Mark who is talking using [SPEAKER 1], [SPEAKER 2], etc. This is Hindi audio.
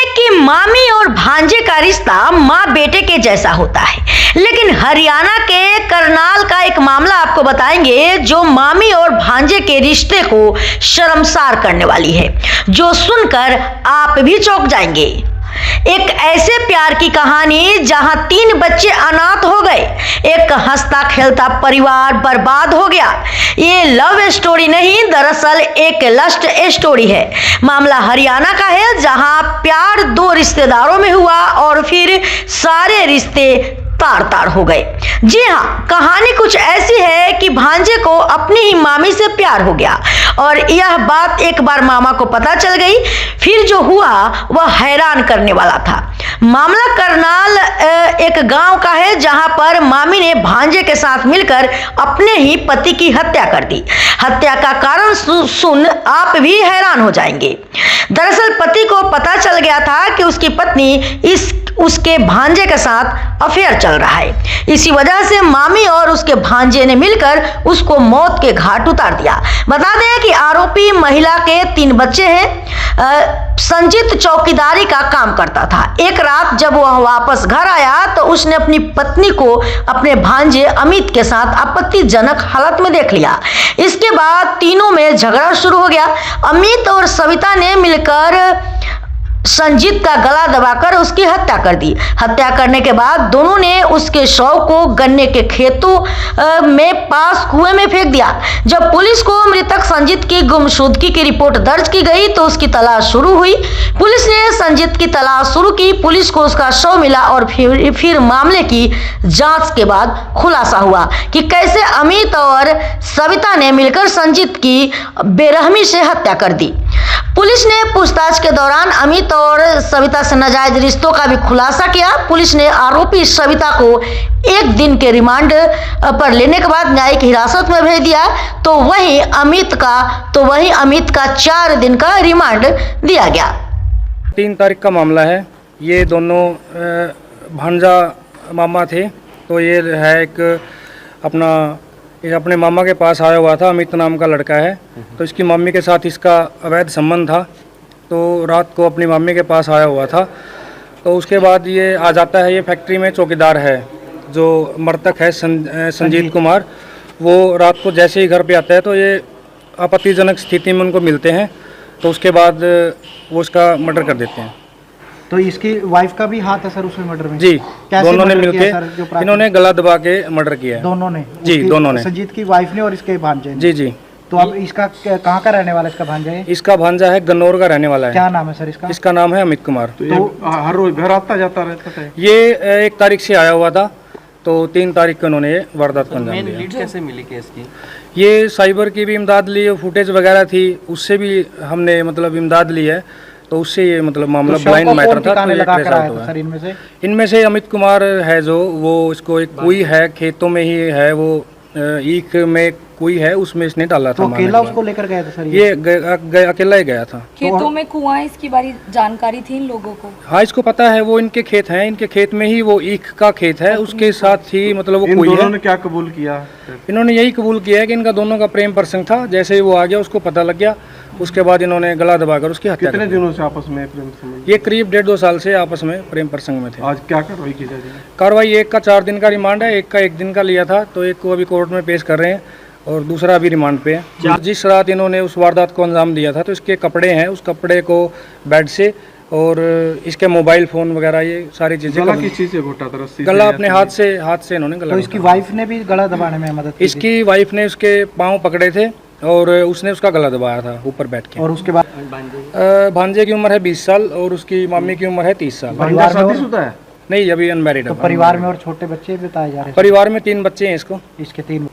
[SPEAKER 1] कि मामी और भांजे का रिश्ता माँ बेटे के जैसा होता है, लेकिन हरियाणा के करनाल का एक मामला आपको बताएंगे जो मामी और भांजे के रिश्ते को शर्मसार करने वाली है, जो सुनकर आप भी चौंक जाएंगे। एक ऐसे प्यार की कहानी जहां 3 बच्चे अनाथ हो गए, एक हंसता खेलता परिवार बर्बाद हो गया। ये लव स्टोरी नहीं, दरअसल एक लस्ट स्टोरी है। मामला हरियाणा का है जहां प्यार 2 रिश्तेदारों में हुआ और फिर सारे रिश्ते तार तार हो गए। जी हाँ, कहानी कुछ ऐसी है कि भांजे को अपनी ही मामी से प्यार हो गया और यह बात एक बार मामा को पता चल गई। फिर जो हुआ वह हैरान करने वाला था। मामला करनाल एक गांव का है जहां पर मामी ने भांजे के साथ मिलकर अपने ही पति की हत्या कर दी। हत्या का कारण सुन आप भी हैरान हो जाएंगे। दरअसल पति को पता चल गया था कि उसकी पत्नी उसके भांजे के साथ अफेयर चल रहा है। इसी वजह से मामी और उसके भांजे ने मिलकर उसको मौत के घाट उतार दिया। बता दें कि आरोपी महिला के 3 बच्चे हैं। संजीत चौकीदारी का काम करता था। एक रात जब वह वापस घर आया तो उसने अपनी पत्नी को अपने भांजे अमित के साथ आपत्तिजनक हालत में देख लिया। इसके बाद तीनों में झगड़ा शुरू हो गया। अमित और सविता ने मिलकर संजीत का गला दबाकर उसकी हत्या कर दी। हत्या करने के बाद दोनों ने उसके शव को गन्ने के खेतों में पास कुएं में फेंक दिया। जब पुलिस को मृतक संजीत की गुमशुदगी की रिपोर्ट दर्ज की गई तो उसकी तलाश शुरू हुई। पुलिस ने संजीत की तलाश शुरू की। पुलिस को उसका शव मिला और फिर मामले की जांच के बाद खुलासा हुआ कि कैसे अमित और सविता ने मिलकर संजीत की बेरहमी से हत्या कर दी। पुलिस ने पूछताछ के दौरान अमित और सविता से नाजायज रिश्तों का भी खुलासा किया। पुलिस ने आरोपी सविता को 1 दिन के रिमांड पर लेने के बाद न्यायिक हिरासत में भेज दिया, तो वहीं अमित का 4 दिन का रिमांड दिया गया।
[SPEAKER 2] 3 तारीख का मामला है। ये दोनों भांजा मामा थे। तो ये है ये अपने मामा के पास आया हुआ था। अमित नाम का लड़का है। तो इसकी मम्मी के साथ इसका अवैध संबंध था। तो रात को अपनी मम्मी के पास आया हुआ था। तो उसके बाद ये आ जाता है। ये फैक्ट्री में चौकीदार है। जो मृतक है संजीत कुमार, वो रात को जैसे ही घर पे आता है तो ये आपत्तिजनक स्थिति में उनको मिलते हैं। तो उसके बाद वो उसका मर्डर कर देते हैं।
[SPEAKER 3] तो इसकी वाइफ का भी हाथ है सर उसमें मर्डर में?
[SPEAKER 2] जी, दोनों ने मिलके इन्होंने गला दबा के मर्डर किया है।
[SPEAKER 3] दोनों ने?
[SPEAKER 2] जी, दोनों ने।
[SPEAKER 3] संजीत की वाइफ ने और इसके भांजे ने?
[SPEAKER 2] जी जी।
[SPEAKER 3] तो अब इसका कहाँ का रहने वाला इसका भांजा है?
[SPEAKER 2] इसका भांजा है गन्नौर का रहने वाला है।
[SPEAKER 3] क्या नाम है सर इसका?
[SPEAKER 2] इसका नाम है अमित कुमार।
[SPEAKER 3] तो हर रोज घर आता जाता रहता था?
[SPEAKER 2] ये 1 तारीख से आया हुआ था। तो 3 तारीख को उन्होंने वारदात को अंजाम दिया।
[SPEAKER 4] लीड कैसे मिली केस की?
[SPEAKER 2] ये साइबर की भी इमदाद ली, फुटेज वगैरह थी, उससे भी हमने इमदाद ली है। तो उससे ये मामला ब्लाइंड मैटर था। तो ये ट्रेस आउट हुआ है। इनमें से अमित कुमार है जो वो इसको एक कुई है, खेतों में ही है, वो ईख में कुई है, उसमें इसने डाला था।
[SPEAKER 3] तो अकेला उसको लेकर गया था सर?
[SPEAKER 2] ये अकेला ही गया था।
[SPEAKER 5] खेतों में कुआं है, इसकी बारी जानकारी थी इन लोगों को?
[SPEAKER 2] हाँ, इसको पता है। वो इनके खेत हैं। इनके खेत में ही वो ईख का खेत है, उसके साथ ही वो कुई है।
[SPEAKER 6] इन्होंने क्या कबूल किया?
[SPEAKER 2] इन्होंने यही कबूल किया है कि इनका दोनों का प्रेम प्रसंग था। जैसे ही वो आ गया उसको पता लग गया, उसके बाद इन्होंने गला दबाकर उसकी हत्या।
[SPEAKER 6] कितने दिनों से आपस में प्रेम संबंध?
[SPEAKER 2] ये करीब 1.5-2 साल से आपस में प्रेम प्रसंग में थे।
[SPEAKER 6] आज क्या कार्रवाई की जा रही है?
[SPEAKER 2] कार्रवाई एक का 4 दिन का रिमांड है, एक का 1 दिन का लिया था। तो एक को अभी कोर्ट में पेश कर रहे हैं और दूसरा अभी रिमांड पे है। जिस रात इन्होंने उस वारदात को अंजाम दिया था तो इसके कपड़े हैं, उस कपड़े को बेड से और इसके मोबाइल फोन वगैरह ये सारी चीजें।
[SPEAKER 6] गला किस चीज से घोटा था? रस्सी?
[SPEAKER 2] गला अपने हाथ से इन्होंने गला।
[SPEAKER 3] तो इसकी वाइफ ने भी गला दबाने में मदद की?
[SPEAKER 2] इसकी वाइफ ने उसके पाँव पकड़े थे और उसने उसका गला दबाया था ऊपर बैठ के।
[SPEAKER 3] और उसके बाद
[SPEAKER 2] भांजे की उम्र है 20 साल और उसकी मम्मी की उम्र है 30 साल।
[SPEAKER 3] परिवार शादीशुदा है?
[SPEAKER 2] नहीं, अभी अनमैरिड है।
[SPEAKER 3] तो परिवार में और छोटे बच्चे बताए जा रहे हैं?
[SPEAKER 2] परिवार में 3 बच्चे हैं इसको।
[SPEAKER 3] इसके 3